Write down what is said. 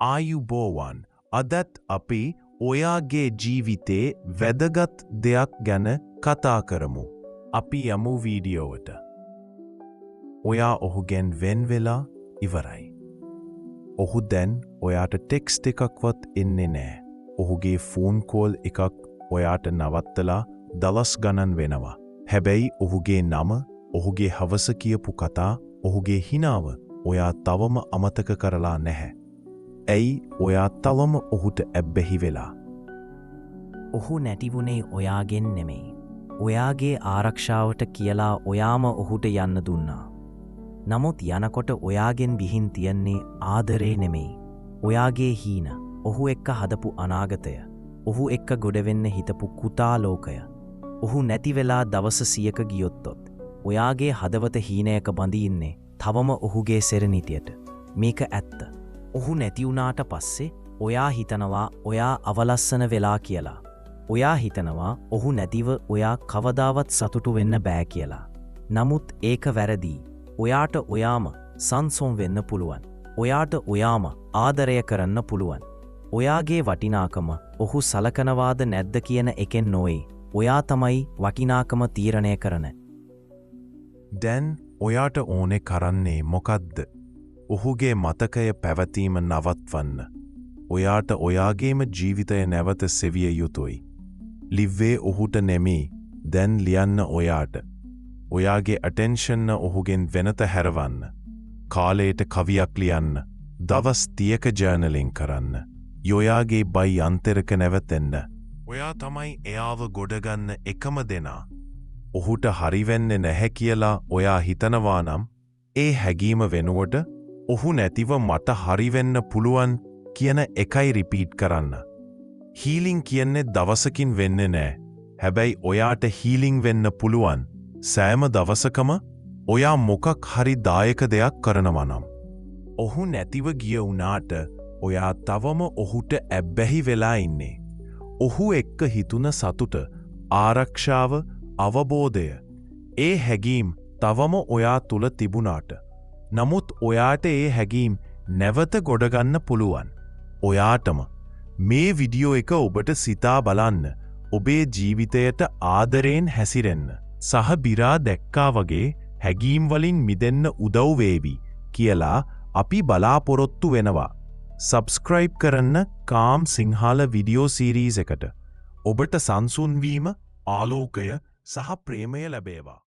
ආයුබෝවන් අදත් අපි ඔයාගේ ජීවිතේ වැදගත් දෙයක් ගැන කතා කරමු. අපි යමු වීඩියෝවට. ඔයා ඔහුගෙන් වෙන් වෙලා ඉවරයි. ඔහු දැන් ඔයාට ටෙක්ස්ට් එකක්වත් එන්නේ නෑ. ඔහුගේ ෆෝන් කෝල් එකක් ඔයාට නවත්තලා දවස් ගණන් වෙනවා. හැබැයි ඔහුගේ නම, ඔහුගේ හවස කියපු කතා, ඔහුගේ හිනාව ඔයා තවම අමතක කරලා නැහැ. ඇයි ඔයා තවම ඔහුට ඇබ්බැහි වෙලා? ඔහු නැතිවුණේ ඔයාගෙන් නෙමෙයි. ඔයාගේ ආරක්ෂාවට කියලා ඔයාම ඔහුට යන්න දුන්නා. නමුත් යනකොට ඔයාගෙන් විහින් තියන්නේ ආදරේ නෙමෙයි. ඔයාගේ හීන, ඔහු එක්ක හදපු අනාගතය, ඔහු එක්ක ගොඩවෙන්න හිතපු කුතාලෝකය. ඔහු නැති වෙලා දවස 100ක ගියොත්තොත් ඔයාගේ හදවත හීනයක බඳින්නේ තවම ඔහුගේ සෙරණිතියට. මේක ඇත්ත. ඔහු නැති වුණාට පස්සේ ඔයා හිතනවා ඔයා අවලස්සන වෙලා කියලා. ඔයා හිතනවා ඔහු නැතිව ඔයා කවදාවත් සතුටු වෙන්න බෑ කියලා. නමුත් ඒක වැරදි. ඔයාට ඔයාම සංසොම් වෙන්න පුළුවන්. ඔයාට ඔයාම ආදරය කරන්න පුළුවන්. ඔයාගේ වටිනාකම ඔහු සලකනවාද නැද්ද කියන එකෙන් නොවේ. ඔයා තමයි වටිනාකම තීරණය කරන. දැන් ඔයාට ඕනේ කරන්නේ මොකද්ද? ඔහුගේ මතකය පැවතීම නවත්වන්න. ඔයාට ඔයාගේම ජීවිතය නැවත සෙවිය යුතුයි. ලිව්වේ ඔහුට නෙමේ, දැන් ලියන්න ඔයාට. ඔයාගේ අටෙන්ෂන්න ඔහුගෙන් වෙනත හැරවන්න. කාලයට කවියක් ලියන්න. දවස් 30ක ජර්නලින් කරන්න. ඔයාගේ බයි අන්තරක නැවතෙන්න. ඔයා තමයි එයාව ගොඩගන්න එකම දෙනා. ඔහුට හරිවෙන්නේ නැහැ කියලා ඔයා හිතනවා නම් ඒ හැඟීම වෙනුවට ඔහු නැතිව මට හරිවෙන්න පුළුවන් කියන එකයි රිපීට් කරන්න. හීලිං කියන්නේ දවසකින් වෙන්නේ නෑ. හැබැයි ඔයාට හීලිං වෙන්න පුළුවන් සෑම දවසකම ඔයා මොකක් හරි දායක දෙයක් කරනවා නම්. ඔහු නැතිව ගිය වුණාට ඔයා තවම ඔහුට ඇබ්බැහි වෙලා ඉන්නේ. ඔහු එක්ක හිතුන සතුට, ආරක්ෂාව, අවබෝධය, ඒ හැඟීම් තවම ඔයා තුල තිබුණාට. නමුත් ඔයාට ඒ හැඟීම් නැවත ගොඩගන්න පුළුවන්. ඔයාටම. මේ විඩියෝ එක ඔබට සිතා බලන්න. ඔබේ ජීවිතයට ආදරයෙන් හැසිරෙන්න. සහ බිරා දැක්කා වගේ හැඟීම් වලින් මිදෙන්න උදව් වේවි කියලා අපි බලාපොරොත්තු වෙනවා. සබ්ස්ක්‍රයිබ් කරන්න කාම් සිංහල විඩියෝ සීරීස් එකට. ඔබට සංසුන් වීම, ආලෝකය සහ ප්‍රේමය ලැබේවා.